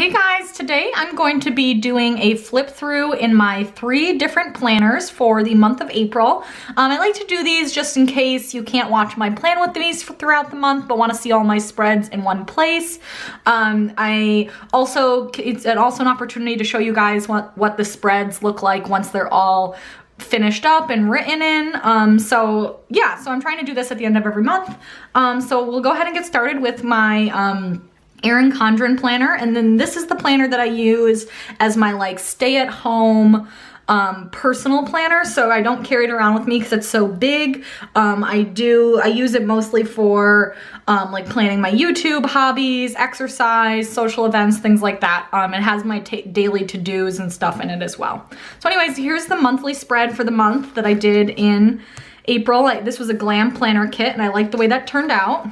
Hey guys, today I'm going to be doing a flip through in my 3 different planners for the month of April. I like to do these just in case you can't watch my plan with these throughout the month but want to see all my spreads in one place. It's also an opportunity to show you guys what the spreads look like once they're all finished up and written in. So I'm trying to do this at the end of every month. So we'll go ahead and get started with my Erin Condren planner, and then this is the planner that I use as my like stay-at-home personal planner, so I don't carry it around with me because it's so big. I use it mostly for like planning my YouTube hobbies, exercise, social events, things like that. It has my daily to-dos and stuff in it as well. So anyways, here's the monthly spread for the month that I did in April. This was a glam planner kit and I like the way that turned out.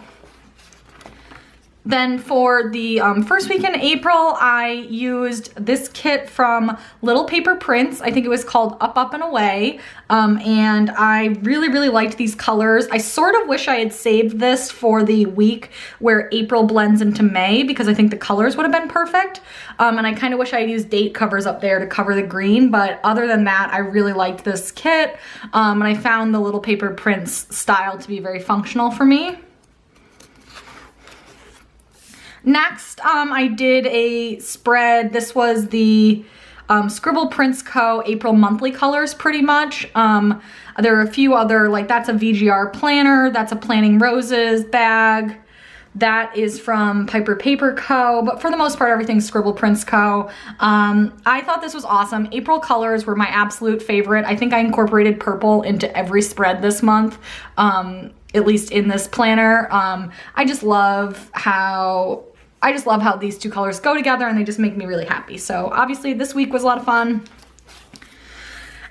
Then for the first week in April, I used this kit from Little Paper Prints. I think it was called Up, Up, and Away. And I really liked these colors. I sort of wish I had saved this for the week where April blends into May because I think the colors would have been perfect. And I kind of wish I had used date covers up there to cover the green. But other than that, I really liked this kit. And I found the Little Paper Prints style to be very functional for me. Next, I did a spread. This was the Scribble Prints Co. April monthly colors pretty much. There are a few other, like that's a VGR planner, that's a Planning Roses bag, that is from Piper Paper Co. But for the most part, everything's Scribble Prints Co. I thought this was awesome. April colors were my absolute favorite. I think I incorporated purple into every spread this month, at least in this planner. I just love how these two colors go together and they just make me really happy. So obviously this week was a lot of fun.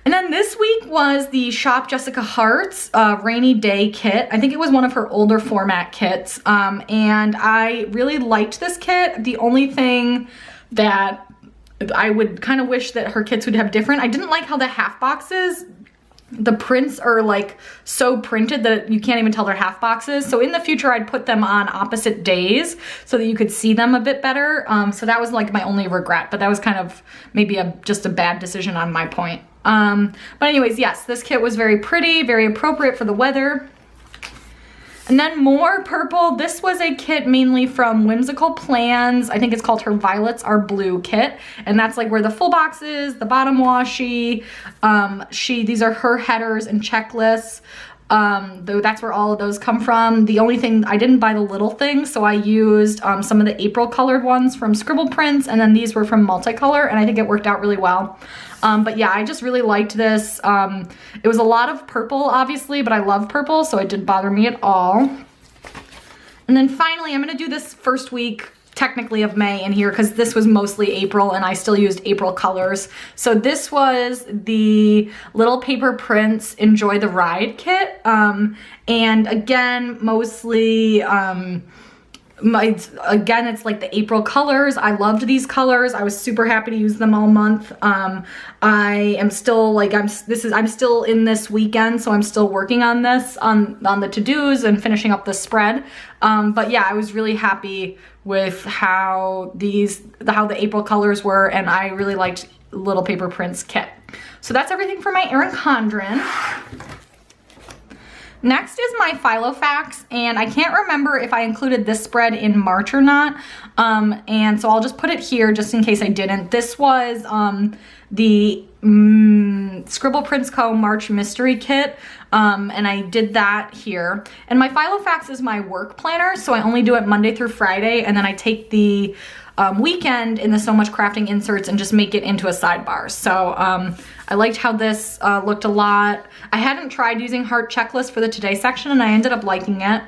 And then this week was the Shop Jessica Hart's Rainy Day kit. I think it was one of her older format kits. And I really liked this kit. The only thing that I would kind of wish that her kits would have different, I didn't like how the half boxes, the prints are like so printed that you can't even tell they're half boxes. So in the future, I'd put them on opposite days so that you could see them a bit better. So that was like my only regret, but that was kind of maybe just a bad decision on my point. But anyways, yes, this kit was very pretty, very appropriate for the weather. And then more purple. This was a kit mainly from Whimsical Plans. I think it's called her Violets Are Blue kit. And that's like where the full box is, the bottom washi. These are her headers and checklists. Though that's where all of those come from. The only thing, I didn't buy the little things, so I used some of the April colored ones from Scribble Prints, and then these were from Multicolor, and I think it worked out really well. But yeah, I just really liked this. It was a lot of purple, obviously, but I love purple, so it didn't bother me at all. And then finally, I'm gonna do this first week technically of May in here because this was mostly April and I still used April colors. So this was the Little Paper Prints Enjoy the Ride kit. And again, mostly, again, it's like the April colors. I loved these colors. I was super happy to use them all month. I am still like, I'm still in this weekend, so I'm still working on this, on the to-dos and finishing up the spread. But yeah, I was really happy with how the April colors were, and I really liked Little Paper Prints kit. So that's everything for my Erin Condren. Next is my Filofax, and I can't remember if I included this spread in March or not, and so I'll just put it here just in case I didn't. This was the Scribble Prints Co. March Mystery Kit, and I did that here. And my Filofax is my work planner, so I only do it Monday through Friday, and then I take the weekend in the So Much Crafting inserts and just make it into a sidebar. So I liked how this looked a lot. I hadn't tried using Heart Checklist for the Today section and I ended up liking it.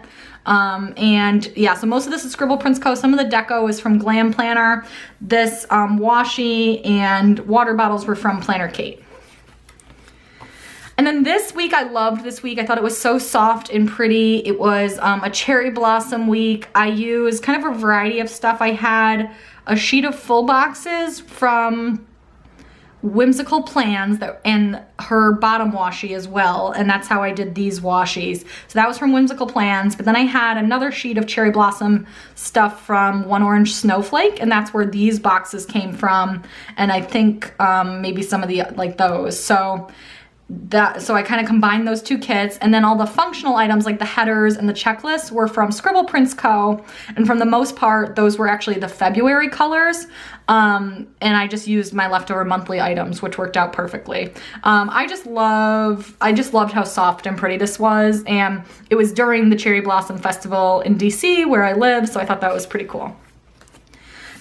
And yeah, so most of this is Scribble Prints Co. Some of the deco is from Glam Planner. This washi and water bottles were from Planner Kate. And then this week, I loved this week. I thought it was so soft and pretty. It was a cherry blossom week. I used kind of a variety of stuff. I had a sheet of full boxes from whimsical plans and her bottom washi as well, and that's how I did these washies. So that was from Whimsical Plans, but then I had another sheet of cherry blossom stuff from One Orange Snowflake, and that's where these boxes came from, and I think maybe some of the like those. So I kind of combined those two kits, and then all the functional items like the headers and the checklists were from Scribble Prints Co. And from the most part, those were actually the February colors. And I just used my leftover monthly items, which worked out perfectly. I just loved how soft and pretty this was. And it was during the Cherry Blossom Festival in DC where I live, so I thought that was pretty cool.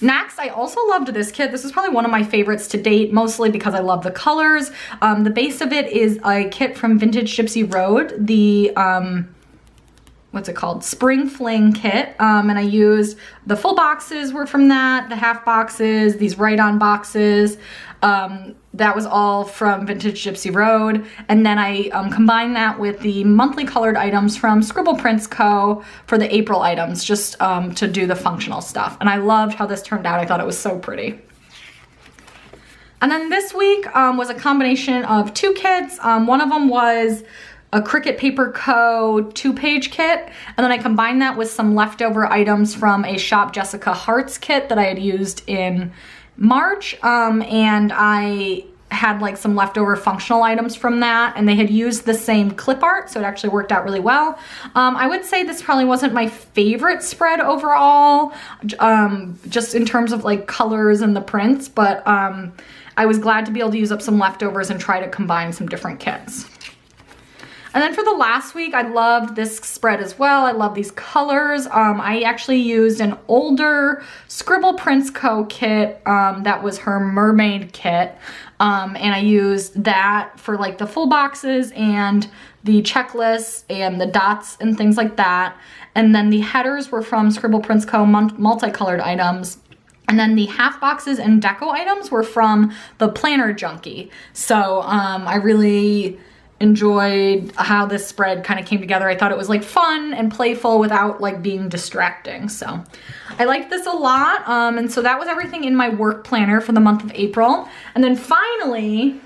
Next, I also loved this kit. This is probably one of my favorites to date, mostly because I love the colors. The base of it is a kit from Vintage Gypsy Road, the, what's it called? Spring Fling kit. And I used, the full boxes were from that, the half boxes, these write-on boxes. That was all from Vintage Gypsy Road. And then I combined that with the monthly colored items from Scribble Prints Co. for the April items, just to do the functional stuff. And I loved how this turned out. I thought it was so pretty. And then this week was a combination of two kits. One of them was a Cricut Paper Co. 2-page kit, and then I combined that with some leftover items from a Shop Jessica Hearts kit that I had used in March, and I had like some leftover functional items from that, and they had used the same clip art, so it actually worked out really well. I would say this probably wasn't my favorite spread overall, just in terms of like colors and the prints, but I was glad to be able to use up some leftovers and try to combine some different kits. And then for the last week, I loved this spread as well. I love these colors. I actually used an older Scribble Prints Co. kit that was her mermaid kit. And I used that for like the full boxes and the checklists and the dots and things like that. And then the headers were from Scribble Prints Co. multicolored items. And then the half boxes and deco items were from the Planner Junkie. So I really enjoyed how this spread kind of came together. I thought it was like fun and playful without like being distracting. So I liked this a lot. And so that was everything in my work planner for the month of April. And then finally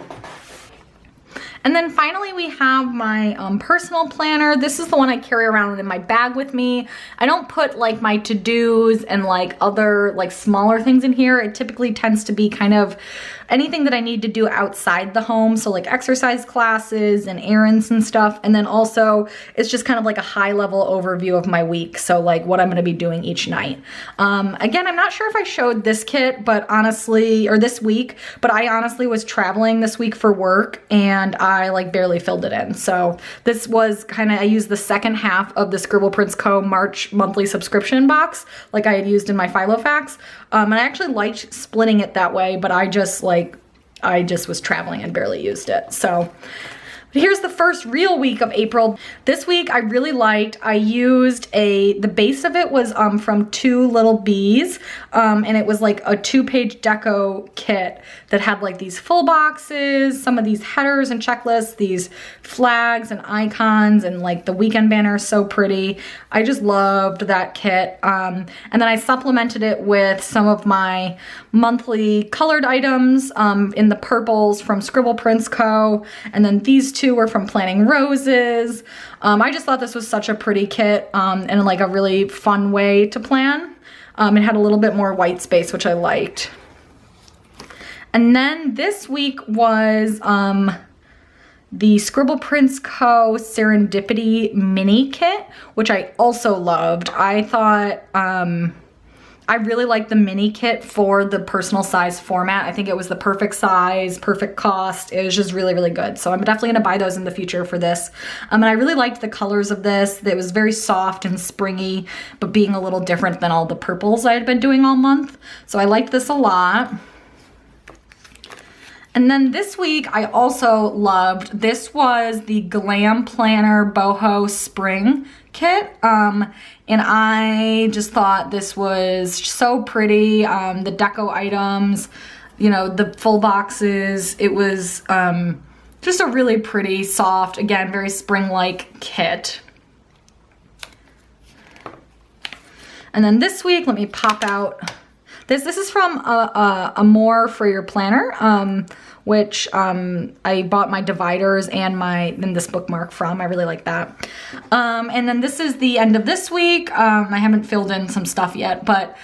we have my personal planner. This is the one I carry around in my bag with me. I don't put like my to-dos and like other like smaller things in here. It typically tends to be kind of anything that I need to do outside the home. So like exercise classes and errands and stuff. And then also it's just kind of like a high level overview of my week. So like what I'm going to be doing each night. Again, I'm not sure if I showed this kit, but honestly, or this week, but I honestly was traveling this week for work and I like barely filled it in. So this was kind of, I used the second half of the Scribble Prints Co. March monthly subscription box like I had used in my Filofax. And I actually liked splitting it that way, but I just was traveling and barely used it. So here's the first real week of April. This week I really liked, I used the base of it was from Two Little Bees, and it was like a 2-page deco kit that had like these full boxes, some of these headers and checklists, these flags and icons, and like the weekend banner is so pretty. I just loved that kit. And then I supplemented it with some of my monthly colored items in the purples from Scribble Prints Co. And then these two were from Planning Roses. I just thought this was such a pretty kit and like a really fun way to plan. It had a little bit more white space, which I liked. And then this week was the Scribble Prints Co. Serendipity mini kit, which I also loved. I thought I really liked the mini kit for the personal size format. I think it was the perfect size, perfect cost. It was just really, really good. So I'm definitely gonna buy those in the future for this. And I really liked the colors of this. It was very soft and springy, but being a little different than all the purples I had been doing all month. So I liked this a lot. And then this week I also loved, this was the Glam Planner Boho Spring kit. And I just thought this was so pretty. The deco items, you know, the full boxes, it was just a really pretty, soft, again, very spring-like kit. And then this week, let me pop out This is from a More for Your Planner, which I bought my dividers and this bookmark from. I really like that. And then this is the end of this week. I haven't filled in some stuff yet, but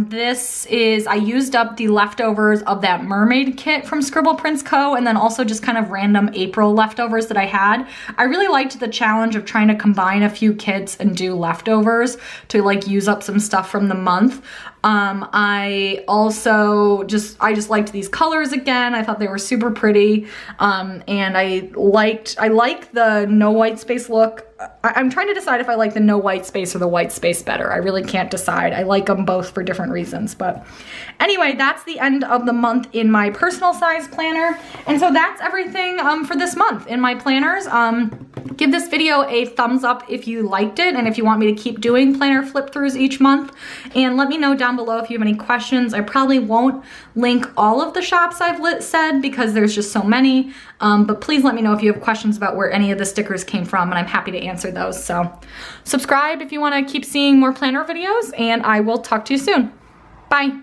this is, I used up the leftovers of that mermaid kit from Scribble Prints Co. and then also just kind of random April leftovers that I had. I really liked the challenge of trying to combine a few kits and do leftovers to like use up some stuff from the month. I just liked these colors again. I thought they were super pretty. And I like the no white space look. I'm trying to decide if I like the no white space or the white space better. I really can't decide. I like them both for different reasons. But anyway, that's the end of the month in my personal size planner. And so that's everything for this month in my planners. Give this video a thumbs up if you liked it and if you want me to keep doing planner flip throughs each month. And let me know down below if you have any questions. I probably won't link all of the shops I've said because there's just so many. But please let me know if you have questions about where any of the stickers came from, and I'm happy to answer those. So subscribe if you want to keep seeing more planner videos, and I will talk to you soon. Bye.